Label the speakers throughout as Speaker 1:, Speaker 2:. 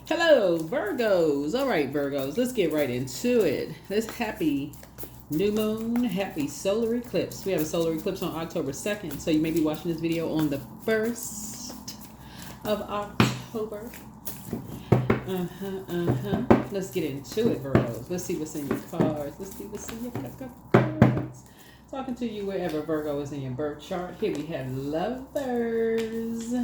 Speaker 1: Hello, Virgos. All right, Virgos, let's get right into it. This happy new moon, happy solar eclipse. We have a solar eclipse on October 2nd, so you may be watching this video on the 1st of October. Let's get into it, Virgos. Let's see what's in your cards. Let's see what's in your cards. Talking to you wherever Virgo is in your birth chart. Here we have lovers.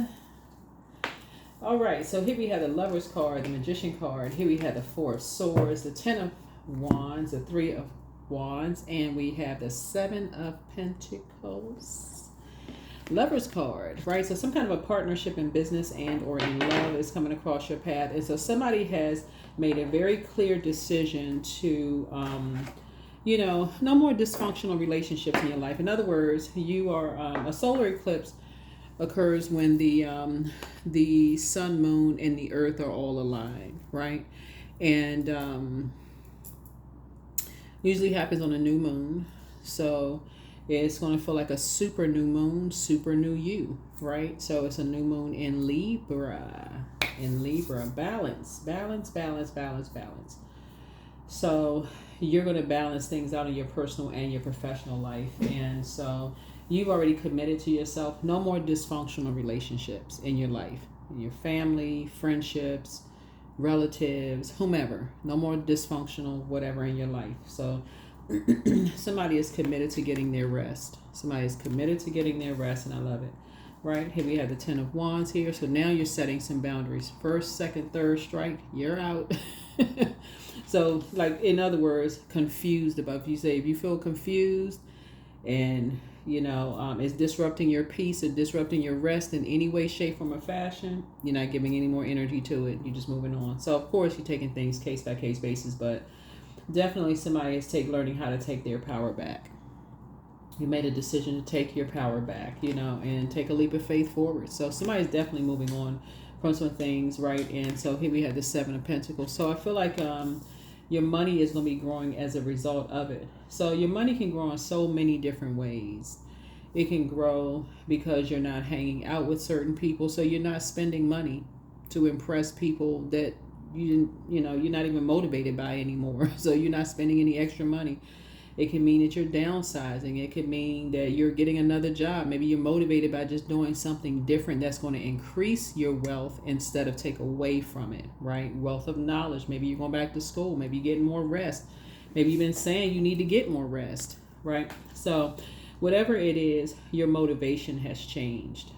Speaker 1: All right, so here we have the Lover's card, the Magician card. Here we have the Four of Swords, the Ten of Wands, the Three of Wands, and we have the Seven of Pentacles. Lover's card, right? So some kind of a partnership in business and or in love is coming across your path. And so somebody has made a very clear decision to, no more dysfunctional relationships in your life. In other words, you are a solar eclipse occurs when the sun, moon, and the earth are all aligned, right? And usually happens on a new moon. So it's going to feel like a super new moon, super new you, right? So it's a new moon in Libra. Balance, balance, balance, balance, balance. So you're going to balance things out in your personal and your professional life. And so you've already committed to yourself. No more dysfunctional relationships in your life, in your family, friendships, relatives, whomever. No more dysfunctional whatever in your life. So somebody is committed to getting their rest. Somebody is committed to getting their rest, and I love it. Right? Here we have the Ten of Wands here. So now you're setting some boundaries. First, second, third strike, you're out. So, like, in other words, confused about, if you feel confused and it's disrupting your peace or disrupting your rest in any way, shape, form, or fashion, you're not giving any more energy to it. You're just moving on. So, of course, you're taking things case by case basis, but definitely somebody is learning how to take their power back. You made a decision to take your power back, and take a leap of faith forward. So somebody's definitely moving on from some things, right? And so here we have the Seven of Pentacles. So I feel like your money is going to be growing as a result of it. So your money can grow in so many different ways. It can grow because you're not hanging out with certain people, so you're not spending money to impress people that you're not even motivated by anymore. So you're not spending any extra money. It can mean that you're downsizing. It could mean that you're getting another job. Maybe you're motivated by just doing something different that's going to increase your wealth instead of take away from it, right? Wealth of knowledge. Maybe you're going back to school. Maybe you're getting more rest. Maybe you've been saying you need to get more rest, right? So whatever it is, your motivation has changed.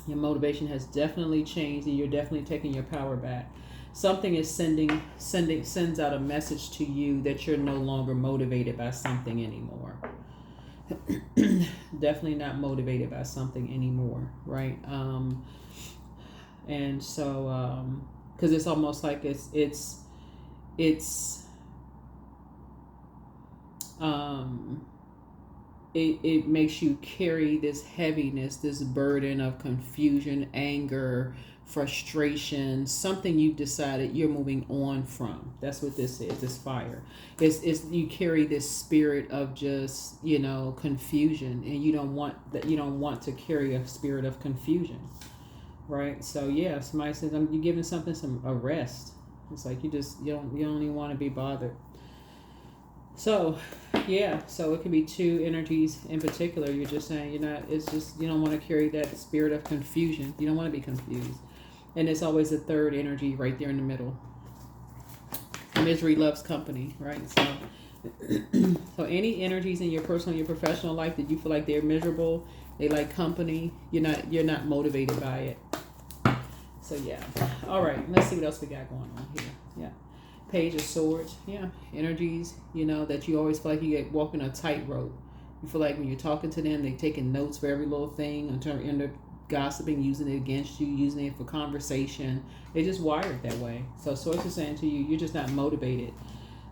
Speaker 1: Your motivation has definitely changed, and you're definitely taking your power back. Something is sends out a message to you that you're no longer motivated by something anymore. Definitely not motivated by something anymore, right? And so because it's almost like it makes you carry this heaviness, this burden of confusion, anger, frustration, something you've decided you're moving on from. That's what this is, this fire. It's you carry this spirit of just, confusion, and you don't want to carry a spirit of confusion. Right? So yeah, somebody says you're giving something a rest. It's like you don't even want to be bothered. So yeah, so it can be two energies in particular. You're just saying you don't want to carry that spirit of confusion. You don't want to be confused. And it's always a third energy right there in the middle. Misery loves company, right? So any energies in your personal, your professional life that you feel like they're miserable, they like company, you're not motivated by it. So yeah. All right, let's see what else we got going on here. Yeah. Page of Swords. Yeah. Energies, that you always feel like you get walking a tightrope. You feel like when you're talking to them, they're taking notes for every little thing and they're gossiping, using it against you, using it for conversation. They're just wired that way. So Swords is saying to you, you're just not motivated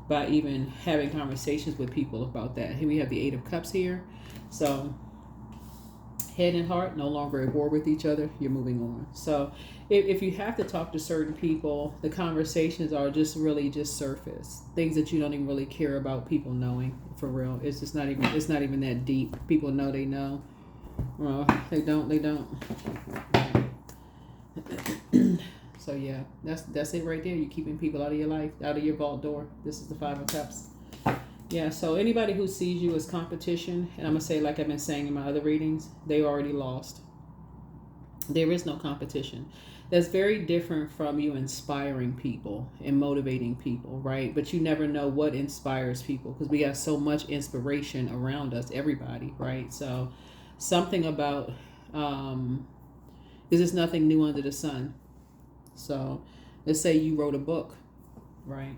Speaker 1: by even having conversations with people about that. Here we have the Eight of Cups here. So head and heart no longer at war with each other. You're moving on. So if you have to talk to certain people, the conversations are just really just surface things that you don't even really care about people knowing, for real. It's not even that deep. People know they know. Well, they don't. So So yeah, that's it right there. You're keeping people out of your life, out of your vault door. This is the Five of Cups. Yeah, so anybody who sees you as competition, and I'm going to say like I've been saying in my other readings, they already lost. There is no competition. That's very different from you inspiring people and motivating people, right? But you never know what inspires people because we got so much inspiration around us, everybody, right? So something about, this is nothing new under the sun. So let's say you wrote a book, right?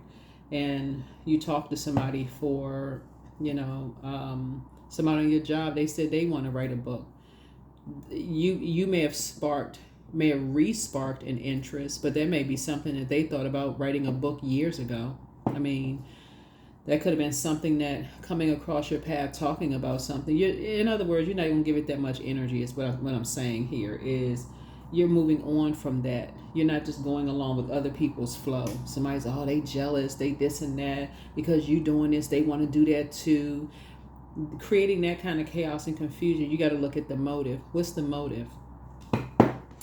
Speaker 1: And you talk to somebody for, somebody on your job, they said they want to write a book. You may have re-sparked an interest, but there may be something that they thought about writing a book years ago. I mean, that could have been something that coming across your path, talking about something. In other words, you're not going to give it that much energy. Is what I'm saying here is you're moving on from that. You're not just going along with other people's flow. Somebody's, oh, they jealous, they this and that. Because you doing this, they want to do that too. Creating that kind of chaos and confusion, you got to look at the motive. What's the motive?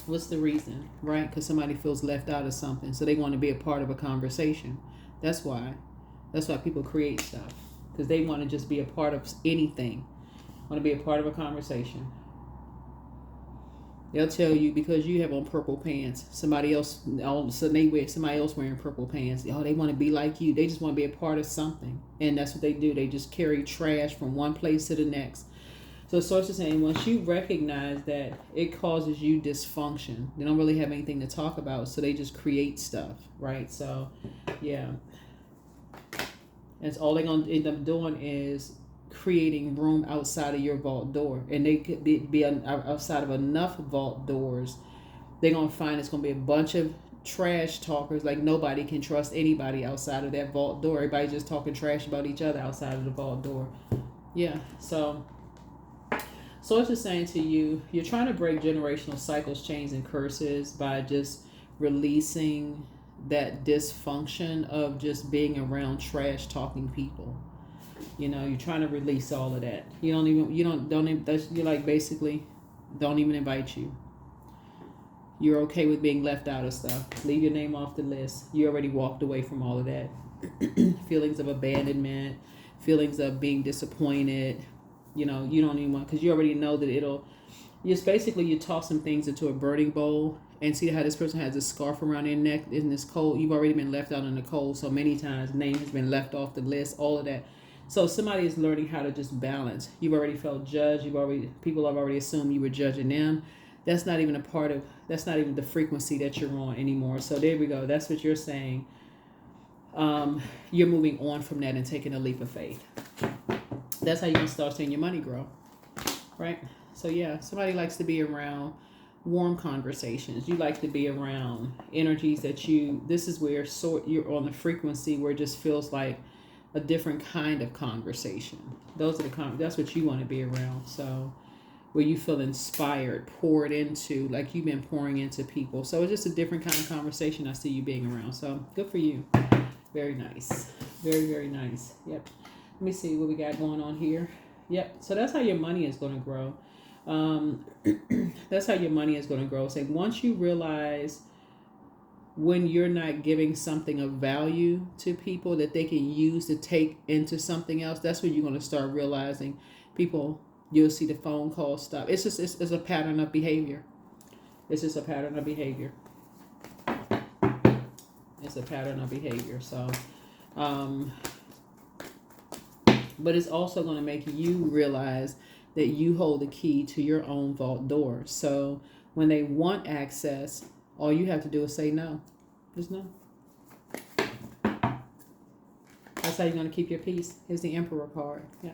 Speaker 1: What's the reason, right? Because somebody feels left out of something, so they want to be a part of a conversation. That's why people create stuff, because they want to just be a part of anything, want to be a part of a conversation. They'll tell you because you have on purple pants, somebody else, all of a sudden somebody else wearing purple pants. Oh, they want to be like you. They just want to be a part of something. And that's what they do. They just carry trash from one place to the next. So the source is saying once you recognize that it causes you dysfunction, they don't really have anything to talk about. So they just create stuff, right? So, yeah. That's all they're going to end up doing is creating room outside of your vault door, and they could be outside of enough vault doors. They're gonna find it's gonna be a bunch of trash talkers. Like nobody can trust anybody outside of that vault door. Everybody's just talking trash about each other outside of the vault door. Yeah. So it's just saying to you, you're trying to break generational cycles, chains, and curses by just releasing that dysfunction of just being around trash talking people. You're trying to release all of that. You're like basically don't even invite you. You're okay with being left out of stuff. Leave your name off the list. You already walked away from all of that. Feelings of abandonment, feelings of being disappointed. You don't even want, because you already know that you toss some things into a burning bowl and see how this person has a scarf around their neck in this cold. You've already been left out in the cold so many times. Name has been left off the list, all of that. So somebody is learning how to just balance. You've already felt judged. People have already assumed you were judging them. That's not even the frequency that you're on anymore. So there we go. That's what you're saying. You're moving on from that and taking a leap of faith. That's how you can start seeing your money grow, right? So yeah, somebody likes to be around warm conversations. You like to be around energies this is where you're on the frequency where it just feels like a different kind of conversation. That's what you want to be around. So where you feel inspired, poured into, like you've been pouring into people. So it's just a different kind of conversation I see you being around. So good for you. Very nice. Very, very nice. Yep. Let me see what we got going on here. Yep. So that's how your money is going to grow. That's how your money is going to grow. So once you realize when you're not giving something of value to people that they can use to take into something else, that's when you're going to start realizing you'll see the phone call stop. It's a pattern of behavior. It's just a pattern of behavior. It's a pattern of behavior. So, but it's also going to make you realize that you hold the key to your own vault door. So when they want access, all you have to do is say no. Just no. That's how you're going to keep your peace. Here's the Emperor card. Yeah.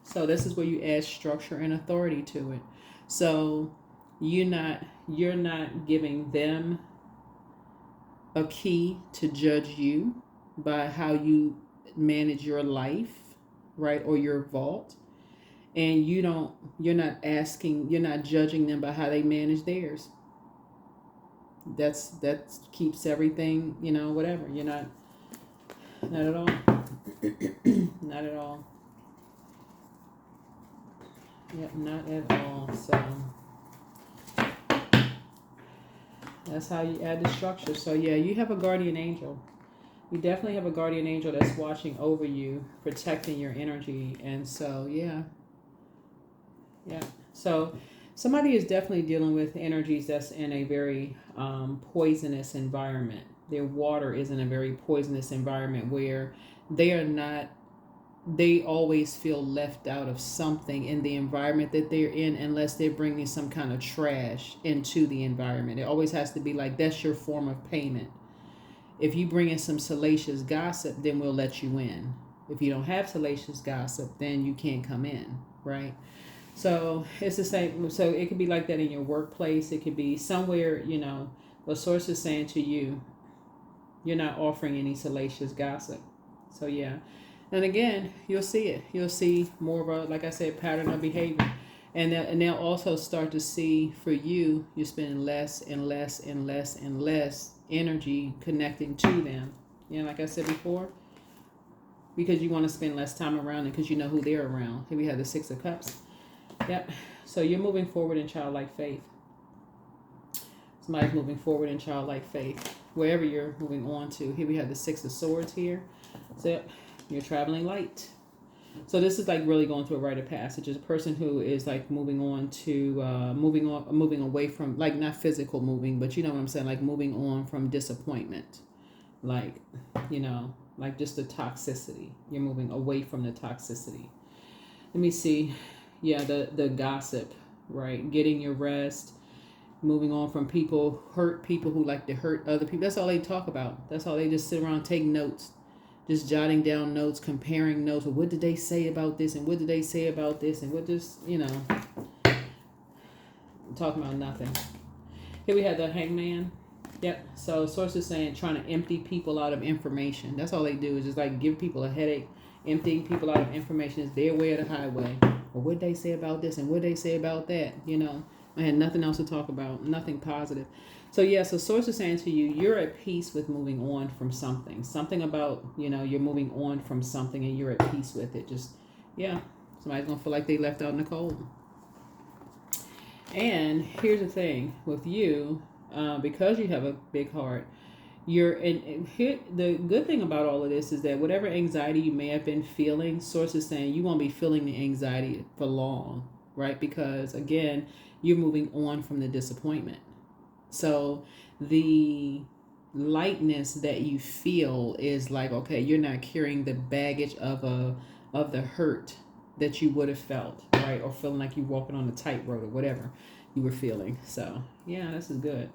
Speaker 1: So this is where you add structure and authority to it. So you're not giving them a key to judge you by how you manage your life, right, or your vault. And you're not judging them by how they manage theirs. That keeps everything, whatever. You're not at all. Not at all. Yep, not at all. So That's how you add the structure. So yeah, you have a guardian angel. You definitely have a guardian angel that's watching over you, protecting your energy. And so yeah, yeah. So somebody is definitely dealing with energies that's in a very poisonous environment. Their water is in a very poisonous environment where they are not, they always feel left out of something in the environment that they're in unless they're bringing some kind of trash into the environment. It always has to be like that's your form of payment. If you bring in some salacious gossip, then we'll let you in. If you don't have salacious gossip, then you can't come in, right? So it's the same. So it could be like that in your workplace. It could be somewhere, the source is saying to you, you're not offering any salacious gossip. So yeah. And again, you'll see it. You'll see more of a, like I said, pattern of behavior. And they'll also start to see for you, you're spending less and less and less and less energy connecting to them. Like I said before, because you want to spend less time around them because you know who they're around. Here we have the Six of Cups. Yep. So you're moving forward in childlike faith. Somebody's moving forward in childlike faith. Wherever you're moving on to. Here we have the Six of Swords here. So you're traveling light. So this is like really going through a rite of passage. It's a person who is like moving on to moving away from, like, not physical moving, but you know what I'm saying, like moving on from disappointment, like, like just the toxicity. You're moving away from the toxicity. Let me see. Yeah, the gossip, right? Getting your rest, moving on from people who like to hurt other people. That's all they talk about. That's all they just sit around, take notes. Just jotting down notes, comparing notes. What did they say about this? And what did they say about this? And what just, talking about nothing. Here we have the Hangman. Yep. So source is saying trying to empty people out of information. That's all they do is just like give people a headache. Emptying people out of information is their way or the highway. Or what they say about this and what they say about that. I had nothing else to talk about. Nothing positive. So yeah, so source is saying to you, you're at peace with moving on from something. Something about, you're moving on from something and you're at peace with it. Just, yeah, somebody's going to feel like they left out in the cold. And here's the thing with you, because you have a big heart, here, the good thing about all of this is that whatever anxiety you may have been feeling, source is saying you won't be feeling the anxiety for long, right? Because again, you're moving on from the disappointment. So the lightness that you feel is like, okay, you're not carrying the baggage of the hurt that you would have felt, right? Or feeling like you're walking on a tightrope or whatever you were feeling. So yeah, this is good.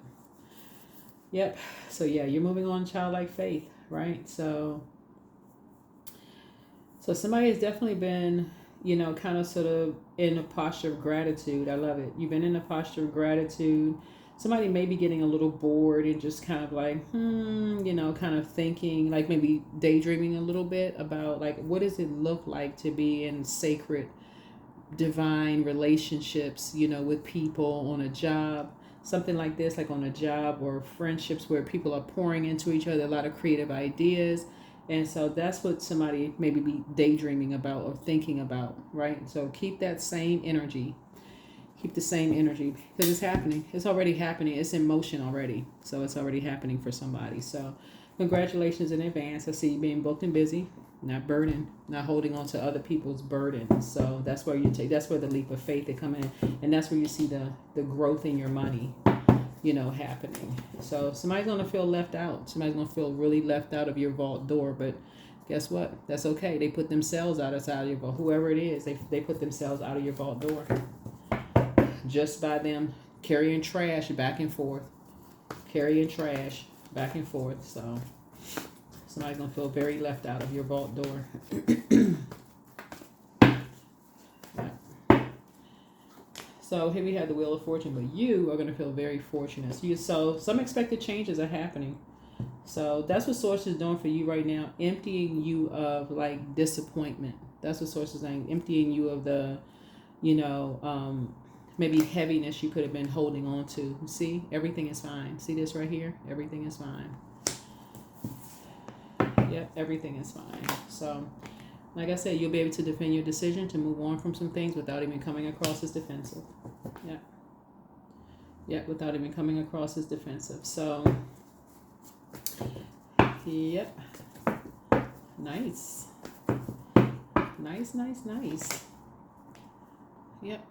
Speaker 1: Yep. So yeah, you're moving on childlike faith, right? So somebody has definitely been, kind of sort of in a posture of gratitude. I love it. You've been in a posture of gratitude. Somebody may be getting a little bored and just kind of like, kind of thinking, like maybe daydreaming a little bit about like, what does it look like to be in sacred, divine relationships, with people on a job, something like this, like on a job or friendships where people are pouring into each other, a lot of creative ideas. And so that's what somebody maybe be daydreaming about or thinking about, right? So keep that same energy. Keep the same energy because it's happening. It's already happening. It's in motion already. So it's already happening for somebody. So congratulations in advance. I see you being booked and busy, not burdened, not holding on to other people's burdens. So that's where that's where the leap of faith they come in. And that's where you see the growth in your money, happening. So somebody's going to feel left out. Somebody's going to feel really left out of your vault door. But guess what? That's okay. They put themselves outside of your vault. Whoever it is, they put themselves out of your vault door. Just by them carrying trash back and forth. So somebody's going to feel very left out of your vault door. So here we have the Wheel of Fortune, but you are going to feel very fortunate. So some expected changes are happening. So that's what Source is doing for you right now, emptying you of like disappointment. That's what Source is saying, emptying you of the, maybe heaviness you could have been holding on to. See, everything is fine. See this right here? Everything is fine. Yep, everything is fine. So, like I said, you'll be able to defend your decision to move on from some things without even coming across as defensive. Yep, without even coming across as defensive. So, yep. Nice. Nice, nice, nice. Yep.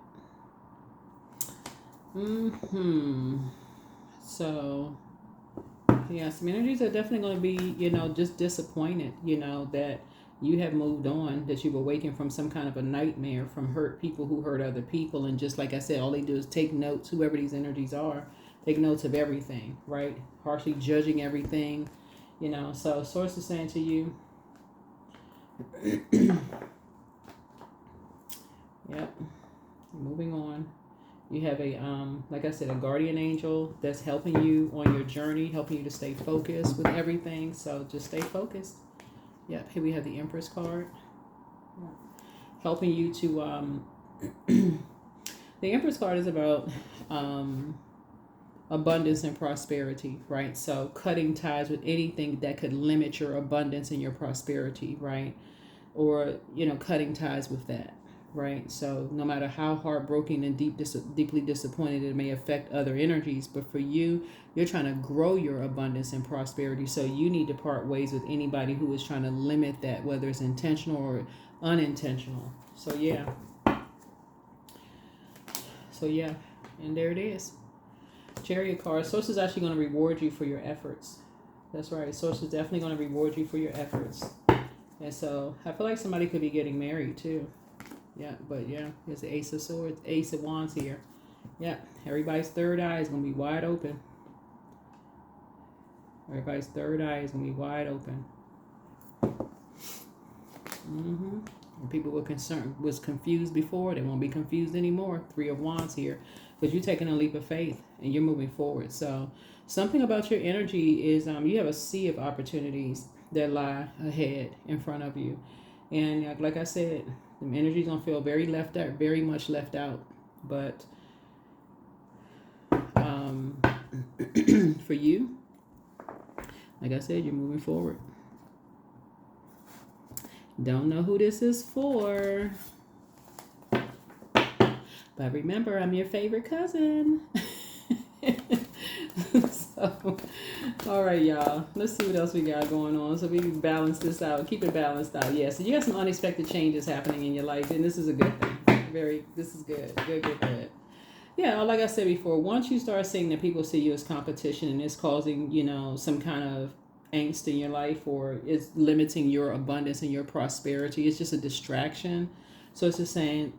Speaker 1: So, yeah, some energies are definitely going to be, just disappointed, that you have moved on, that you've awakened from some kind of a nightmare from hurt people who hurt other people. And just like I said, all they do is take notes, whoever these energies are, take notes of everything, right? Harshly judging everything, So, Source is saying to you, yep, moving on. You have a, like I said, a guardian angel that's helping you on your journey, helping you to stay focused with everything. So just stay focused. Yep. Here we have the Empress card. Yep. Helping you to, the Empress card is about abundance and prosperity, right? So cutting ties with anything that could limit your abundance and your prosperity, right? Or, cutting ties with that. Right, so no matter how heartbroken and deeply disappointed it may affect other energies, but for you, you're trying to grow your abundance and prosperity. So you need to part ways with anybody who is trying to limit that, whether it's intentional or unintentional. So yeah, and there it is. Chariot card. Source is actually going to reward you for your efforts. That's right. Source is definitely going to reward you for your efforts. And so I feel like somebody could be getting married too. Yeah, but yeah, there's the Ace of Swords, Ace of Wands here. Yeah, everybody's third eye is going to be wide open. Everybody's third eye is going to be wide open. And people was confused before, they won't be confused anymore. Three of Wands here. Because you're taking a leap of faith and you're moving forward. So something about your energy is you have a sea of opportunities that lie ahead in front of you. And like I said, the energy's gonna feel very left out, very much left out. But for you, like I said, you're moving forward. Don't know who this is for. But remember, I'm your favorite cousin. So, all right, y'all. Let's see what else we got going on. So we can balance this out. Keep it balanced out. Yeah, so you have some unexpected changes happening in your life, and this is a good thing. This is good. Good. Yeah, like I said before, once you start seeing that people see you as competition and it's causing, some kind of angst in your life, or it's limiting your abundance and your prosperity, it's just a distraction. So it's just saying,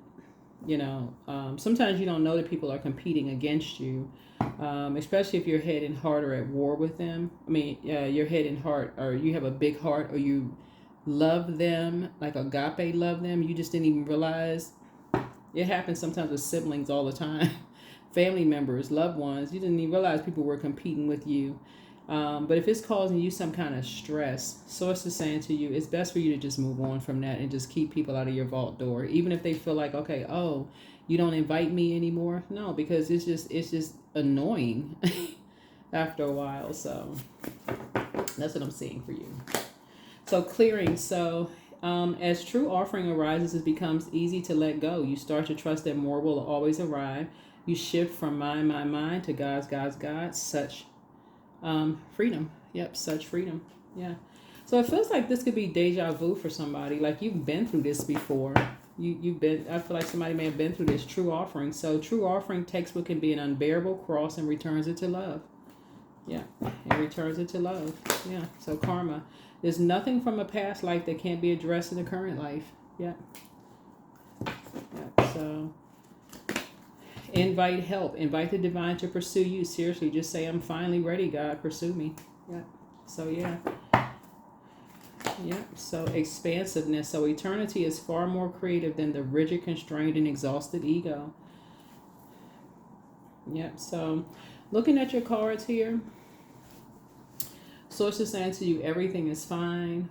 Speaker 1: sometimes you don't know that people are competing against you, especially if your head and heart are at war with them. I mean, your head and heart, or you have a big heart, or you love them, like agape love them. You just didn't even realize. It happens sometimes with siblings all the time, family members, loved ones. You didn't even realize people were competing with you. But if it's causing you some kind of stress, Source is saying to you, it's best for you to just move on from that and just keep people out of your vault door. Even if they feel like, okay, oh, you don't invite me anymore. No, because it's just annoying after a while. So that's what I'm seeing for you. So clearing. So as true offering arises, it becomes easy to let go. You start to trust that more will always arrive. You shift from mine to God's. Such freedom. Yep, such freedom. Yeah. So it feels like this could be deja vu for somebody. Like you've been through this before. I feel like somebody may have been through this true offering. So true offering takes what can be an unbearable cross and returns it to love. Yeah, and returns it to love. Yeah, so karma. There's nothing from a past life that can't be addressed in the current life. Yeah. Yeah, so invite help. Invite the divine to pursue you. Seriously, just say, I'm finally ready, God, pursue me. Yeah. So, yeah. Yeah, so expansiveness. So eternity is far more creative than the rigid, constrained, and exhausted ego. Yep, so looking at your cards here, Source is saying to you, everything is fine.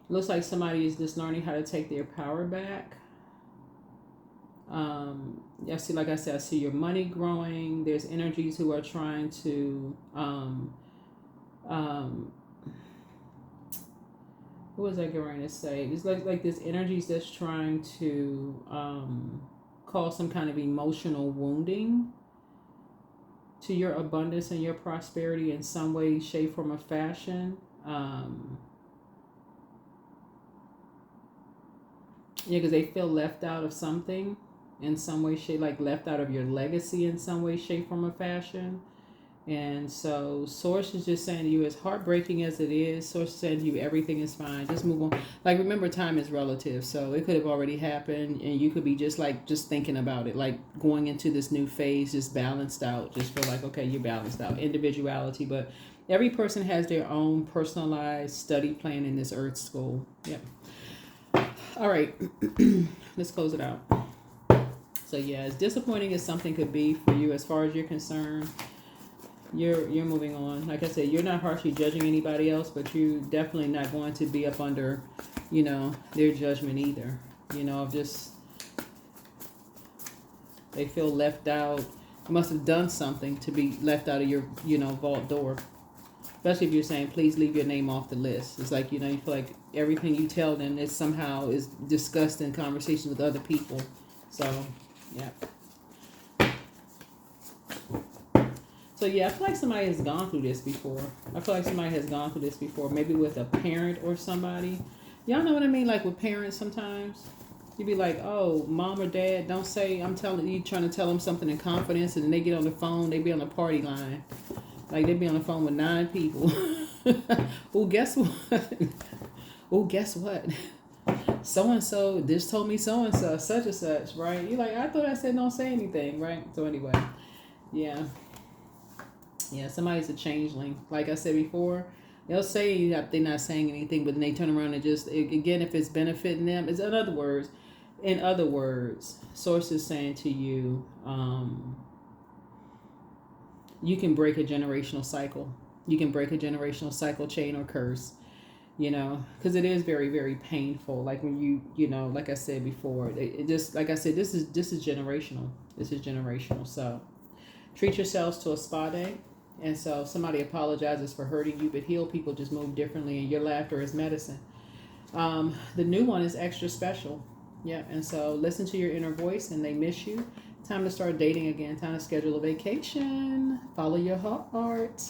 Speaker 1: Looks like somebody is just learning how to take their power back. I see, like I said, I see your money growing. There's energies who are trying to, what was I going to say? It's like there's energies that's trying to, cause some kind of emotional wounding to your abundance and your prosperity in some way, shape, form, or fashion. Yeah, because they feel left out of something in some way, shape, like left out of your legacy in some way, shape, form, or fashion. And so Source is just saying to you, as heartbreaking as it is, Source is saying to you, everything is fine. Just move on. Like, remember, time is relative. So it could have already happened, and you could be just thinking about it, like going into this new phase, just balanced out. Just feel like, okay, you're balanced out. Individuality. But every person has their own personalized study plan in this Earth school. Yep. All right. Let's close it out. So yeah, as disappointing as something could be for you as far as you're concerned, you're moving on. Like I said, you're not harshly judging anybody else, but you definitely not going to be up under, their judgment either. Of just, they feel left out. You must have done something to be left out of your, vault door. Especially if you're saying, please leave your name off the list. It's like, you feel like everything you tell them is somehow is discussed in conversations with other people. So, yeah. So, yeah, I feel like somebody has gone through this before. Maybe with a parent or somebody. Y'all know what I mean? Like with parents sometimes. You'd be like, oh, mom or dad, don't say, I'm telling you, trying to tell them something in confidence. And then they get on the phone, they be on the party line. Like they be on the phone with 9 people. Oh, guess what? Oh, guess what? So-and-so, this told me so-and-so, such and such, right? You're like, I thought I said don't say anything, right? So anyway, yeah. Yeah, somebody's a changeling. Like I said before, they'll say that they're not saying anything, but then they turn around and just, again, if it's benefiting them, it's in other words, Source is saying to you, you can break a generational cycle. You can break a generational cycle, chain, or curse, because it is very, very painful. Like when like I said before, it just, like I said, this is generational. This is generational. So treat yourselves to a spa day. And so somebody apologizes for hurting you, but healed people just move differently, and your laughter is medicine. The new one is extra special. Yeah. And so listen to your inner voice, and they miss you. Time to start dating again. Time to schedule a vacation. Follow your heart.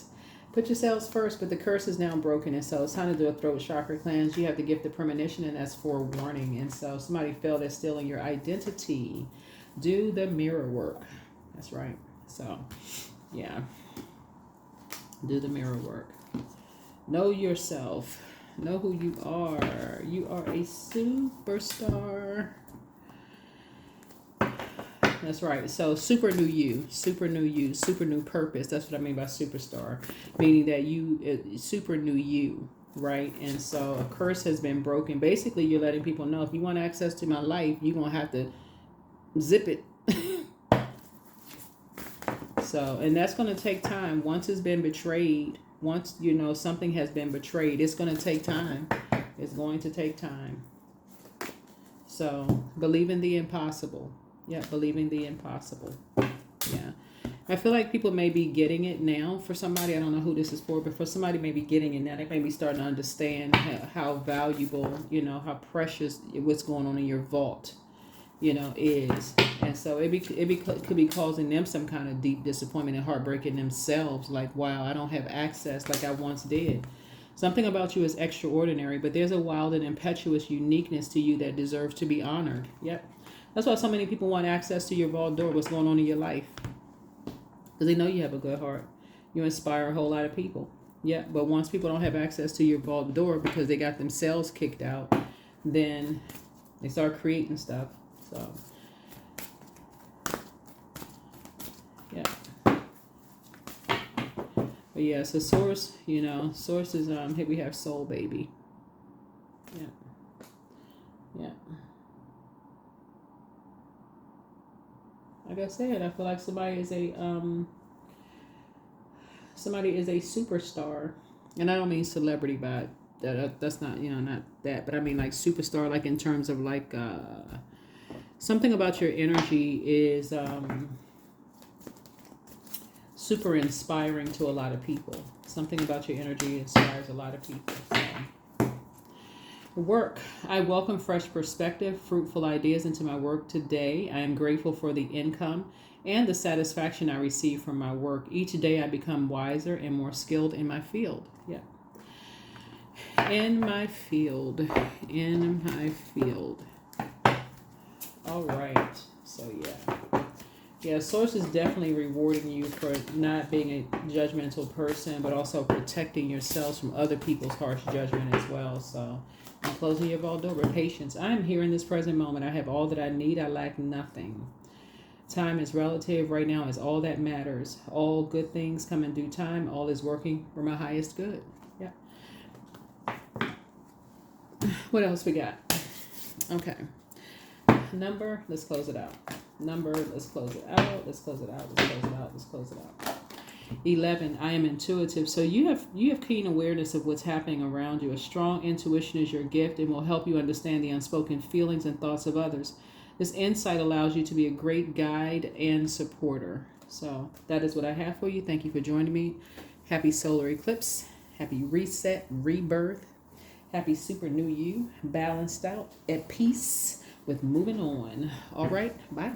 Speaker 1: Put yourselves first, but the curse is now broken. And so it's time to do a throat chakra cleanse. You have the gift of premonition, and that's forewarning. And so somebody failed at stealing your identity. Do the mirror work. That's right. So, yeah. Do the mirror work. Know yourself. Know who you are. You are a superstar. That's right. So super new you, super new purpose. That's what I mean by superstar, meaning that you super new you, right? And so a curse has been broken. Basically, you're letting people know, if you want access to my life, you're gonna have to zip it. So, and that's gonna take time. Once it's been betrayed, once something has been betrayed, it's gonna take time. It's going to take time. So believe in the impossible. Yeah, believing the impossible. Yeah. I feel like people may be getting it now for somebody. I don't know who this is for, but for somebody may be getting it now. They may be starting to understand how valuable, how precious what's going on in your vault, is. And so it could be causing them some kind of deep disappointment and heartbreak in themselves. Like, wow, I don't have access like I once did. Something about you is extraordinary, but there's a wild and impetuous uniqueness to you that deserves to be honored. Yep. That's why so many people want access to your vault door, what's going on in your life. Because they know you have a good heart. You inspire a whole lot of people. Yeah, but once people don't have access to your vault door because they got themselves kicked out, then they start creating stuff. So, yeah. But yeah, so Source, Source is, here we have Soul Baby. Yeah. Yeah. Like I said, I feel like somebody is a superstar, and I don't mean celebrity, but that's not not that, but I mean like superstar, like in terms of like something about your energy is super inspiring to a lot of people. Something about your energy inspires a lot of people. So. Work. I welcome fresh perspective, fruitful ideas into my work today. I am grateful for the income and the satisfaction I receive from my work. Each day I become wiser and more skilled in my field. Yeah. In my field. In my field. All right. So, yeah. Yeah, Source is definitely rewarding you for not being a judgmental person, but also protecting yourselves from other people's harsh judgment as well. So, I'm closing your vault door. Patience. I am here in this present moment. I have all that I need. I lack nothing. Time is relative. Right now is all that matters. All good things come in due time. All is working for my highest good. Yeah. What else we got? Okay. Number. Let's close it out. Number. Let's close it out. Let's close it out. Let's close it out. Let's close it out. 11. I am intuitive. So you have keen awareness of what's happening around you. A strong intuition is your gift and will help you understand the unspoken feelings and thoughts of others. This insight allows you to be a great guide and supporter. So that is what I have for you. Thank you for joining me. Happy solar eclipse. Happy reset, rebirth. Happy super new you. Balanced out, at peace with moving on. All right. Bye.